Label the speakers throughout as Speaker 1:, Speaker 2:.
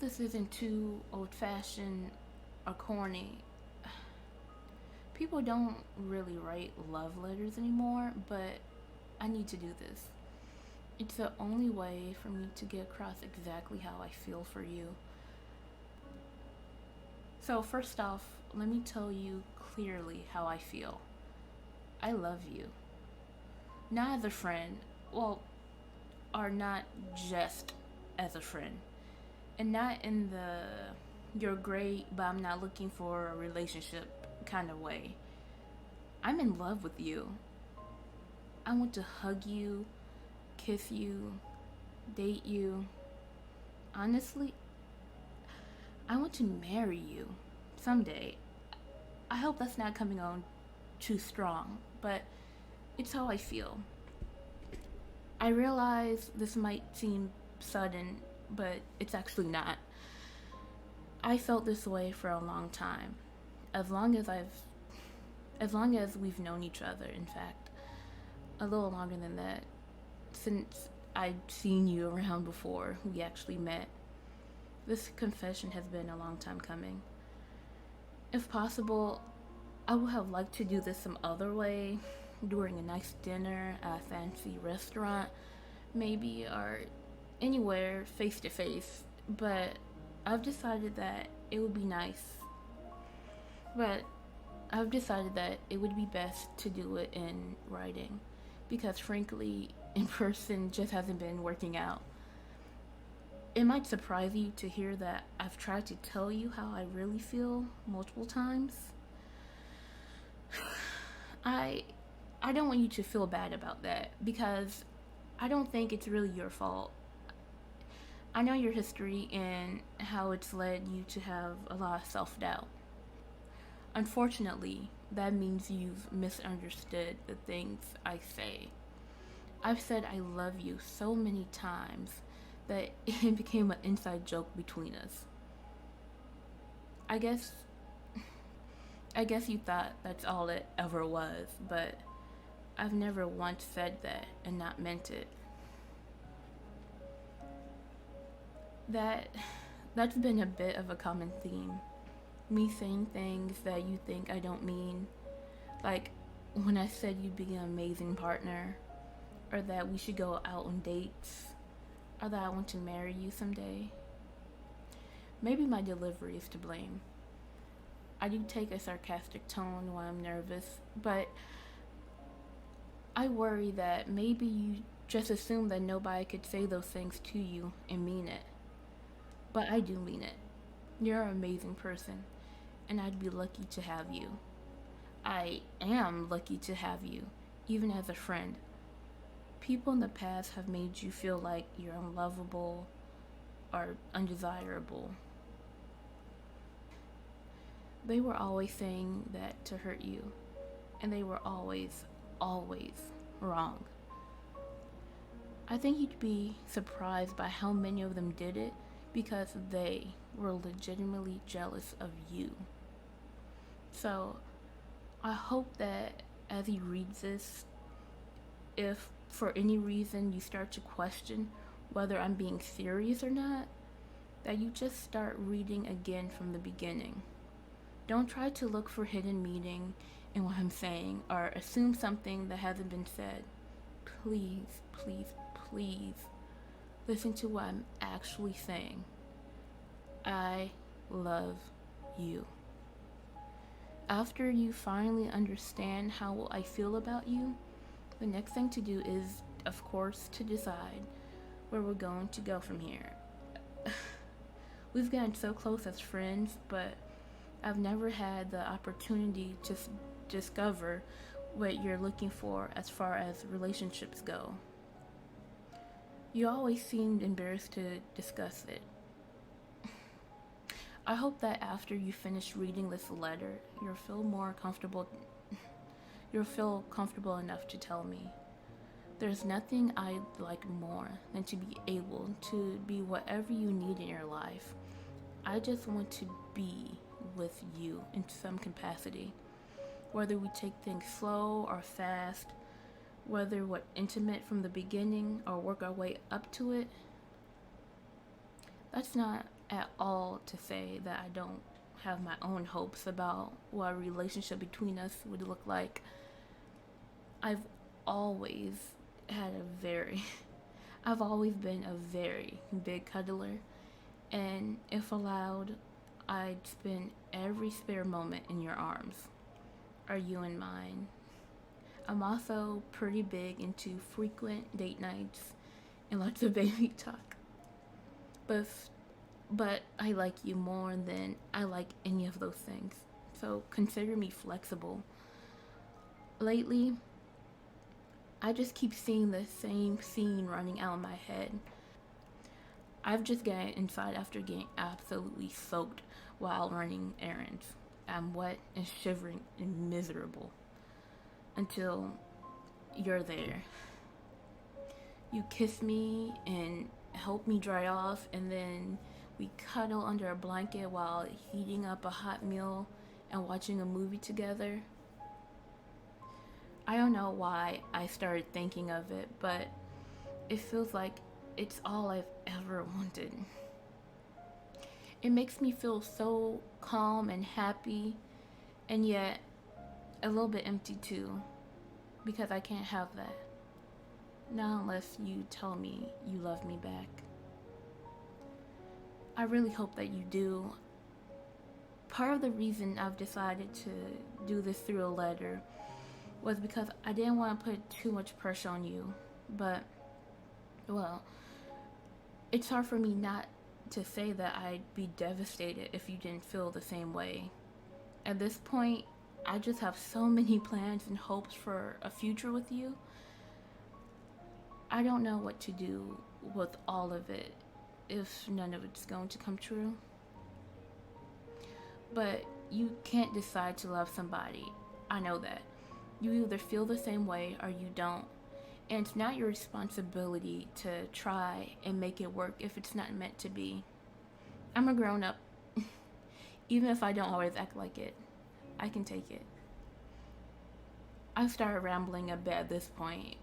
Speaker 1: this isn't too old-fashioned or corny, people don't really write love letters anymore, but I need to do this. It's the only way for me to get across exactly how I feel for you. So, first off, let me tell you clearly how I feel. I love you. Not as a friend, well, or not just as a friend. And not in the you're great, but I'm not looking for a relationship kind of way. I'm in love with you. I want to hug you, kiss you, date you. Honestly, I want to marry you someday. I hope that's not coming on too strong, but it's how I feel. I realize this might seem sudden, but it's actually not. I felt this way for a long time. As long as I've as long as we've known each other, in fact. A little longer than that. Since I'd seen you around before we actually met. This confession has been a long time coming. If possible, I would have liked to do this some other way, during a nice dinner at a fancy restaurant, maybe, or anywhere face to face. But I've decided that it would be nice. But I've decided that it would be best to do it in writing because, frankly, in person just hasn't been working out. It might surprise you to hear that I've tried to tell you how I really feel multiple times. I I don't want you to feel bad about that because I don't think it's really your fault. I know your history and how it's led you to have a lot of self-doubt. Unfortunately, that means you've misunderstood the things I say. I've said I love you so many times that it became an inside joke between us. I guess I guess you thought that's all it ever was, but I've never once said that and not meant it. That that's been a bit of a common theme. Me saying things that you think I don't mean, like when I said you'd be an amazing partner, or that we should go out on dates, or that I want to marry you someday. Maybe my delivery is to blame. I do take a sarcastic tone when I'm nervous, but I worry that maybe you just assume that nobody could say those things to you and mean it. But I do mean it. You're an amazing person, and I'd be lucky to have you. I am lucky to have you, even as a friend. People in the past have made you feel like you're unlovable or undesirable. They were always saying that to hurt you, and they were always wrong. I think you'd be surprised by how many of them did it because they were legitimately jealous of you. So, I hope that as he reads this, if for any reason you start to question whether I'm being serious or not, that you just start reading again from the beginning. Don't try to look for hidden meaning in what I'm saying or assume something that hasn't been said. Please, please, please listen to what I'm actually saying. I love you. After you finally understand how I feel about you, the next thing to do is, of course, to decide where we're going to go from here. We've gotten so close as friends, but I've never had the opportunity to discover what you're looking for as far as relationships go. You always seemed embarrassed to discuss it. I hope that after you finish reading this letter, you'll feel comfortable enough to tell me. There's nothing I'd like more than to be able to be whatever you need in your life. I just want to be with you in some capacity. Whether we take things slow or fast, whether we're intimate from the beginning or work our way up to it, that's not at all to say that I don't have my own hopes about what a relationship between us would look like. I've always had a very, I've always been a very big cuddler, and if allowed, I'd spend every spare moment in your arms, or you in mine. I'm also pretty big into frequent date nights and lots of baby talk. But but I like you more than I like any of those things. So consider me flexible. Lately, I just keep seeing the same scene running out in my head. I've just gotten inside after getting absolutely soaked while running errands. I'm wet and shivering and miserable until you're there. You kiss me and help me dry off, and then we cuddle under a blanket while heating up a hot meal and watching a movie together. I don't know why I started thinking of it, but it feels like it's all I've ever wanted. It makes me feel so calm and happy, and yet a little bit empty too, because I can't have that. Not unless you tell me you love me back. I really hope that you do. Part of the reason I've decided to do this through a letter was because I didn't want to put too much pressure on you. But, well, it's hard for me not to say that I'd be devastated if you didn't feel the same way. At this point, I just have so many plans and hopes for a future with you. I don't know what to do with all of it if none of it's going to come true. But you can't decide to love somebody. I know that. You either feel the same way or you don't. And it's not your responsibility to try and make it work if it's not meant to be. I'm a grown up. Even if I don't always act like it, I can take it. I've started rambling a bit at this point.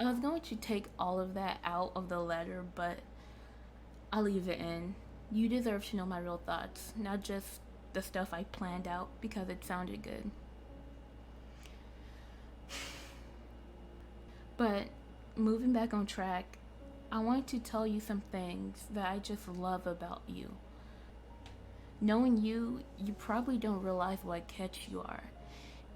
Speaker 1: I was going to take all of that out of the letter, but I'll leave it in. You deserve to know my real thoughts, not just the stuff I planned out because it sounded good. But moving back on track, I wanted to tell you some things that I just love about you. Knowing you, you probably don't realize what catch you are.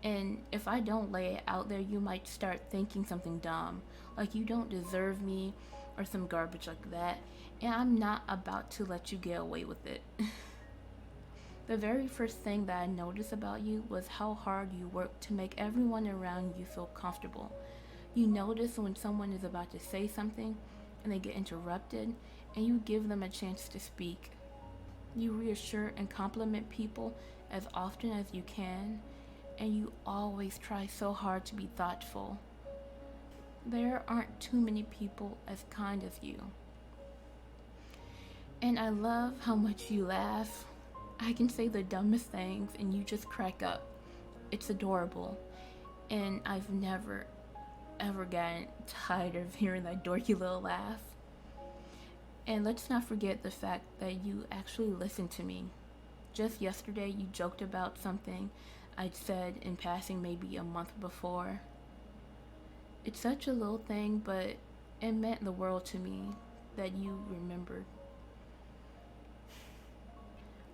Speaker 1: And if I don't lay it out there, you might start thinking something dumb, like you don't deserve me or some garbage like that. And I'm not about to let you get away with it. The very first thing that I noticed about you was how hard you work to make everyone around you feel comfortable. You notice when someone is about to say something and they get interrupted, and you give them a chance to speak. You reassure and compliment people as often as you can, and you always try so hard to be thoughtful. There aren't too many people as kind as you. And I love how much you laugh. I can say the dumbest things and you just crack up. It's adorable. And I've never, ever gotten tired of hearing that dorky little laugh. And let's not forget the fact that you actually listen to me. Just yesterday, you joked about something I'd said in passing maybe a month before. It's such a little thing, but it meant the world to me that you remembered.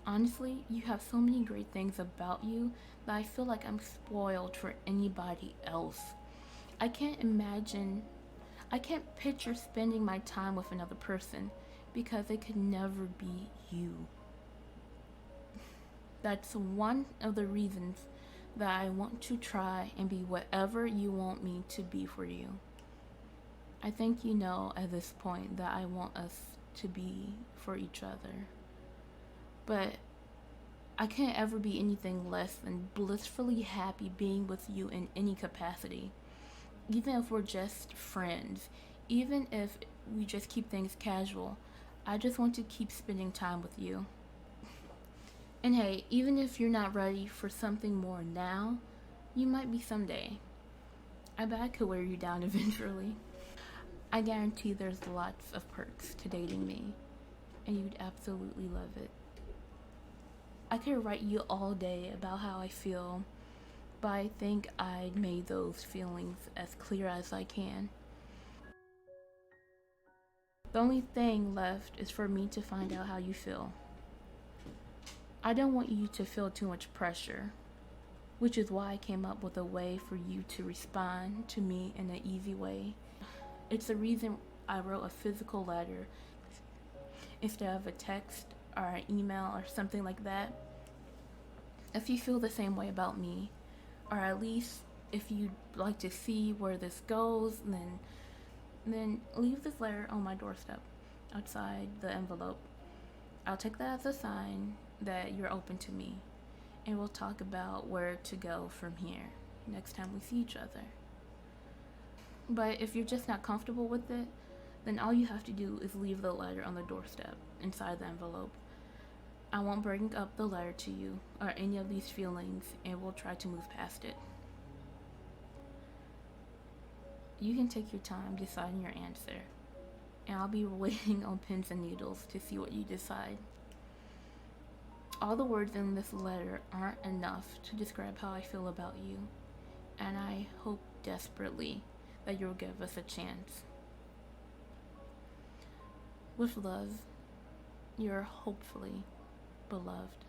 Speaker 1: Honestly, you have so many great things about you that I feel like I'm spoiled for anybody else. I can't imagine, I can't picture spending my time with another person because it could never be you. That's one of the reasons that I want to try and be whatever you want me to be for you. I think you know at this point that I want us to be for each other. But I can't ever be anything less than blissfully happy being with you in any capacity. Even if we're just friends, even if we just keep things casual, I just want to keep spending time with you. And hey, even if you're not ready for something more now, you might be someday. I bet I could wear you down eventually. I guarantee there's lots of perks to dating me. and you'd absolutely love it. I could write you all day about how I feel, but I think I made those feelings as clear as I can. The only thing left is for me to find out how you feel. I don't want you to feel too much pressure, which is why I came up with a way for you to respond to me in an easy way. It's the reason I wrote a physical letter instead of a text or an email or something like that. If you feel the same way about me, or at least if you'd like to see where this goes, then leave this letter on my doorstep outside the envelope. I'll take that as a sign that you're open to me, and we'll talk about where to go from here next time we see each other. But if you're just not comfortable with it, then all you have to do is leave the letter on the doorstep inside the envelope. I won't bring up the letter to you or any of these feelings, and we'll try to move past it. You can take your time deciding your answer, and I'll be waiting on pins and needles to see what you decide. All the words in this letter aren't enough to describe how I feel about you, and I hope desperately that you'll give us a chance. With love, your hopefully beloved.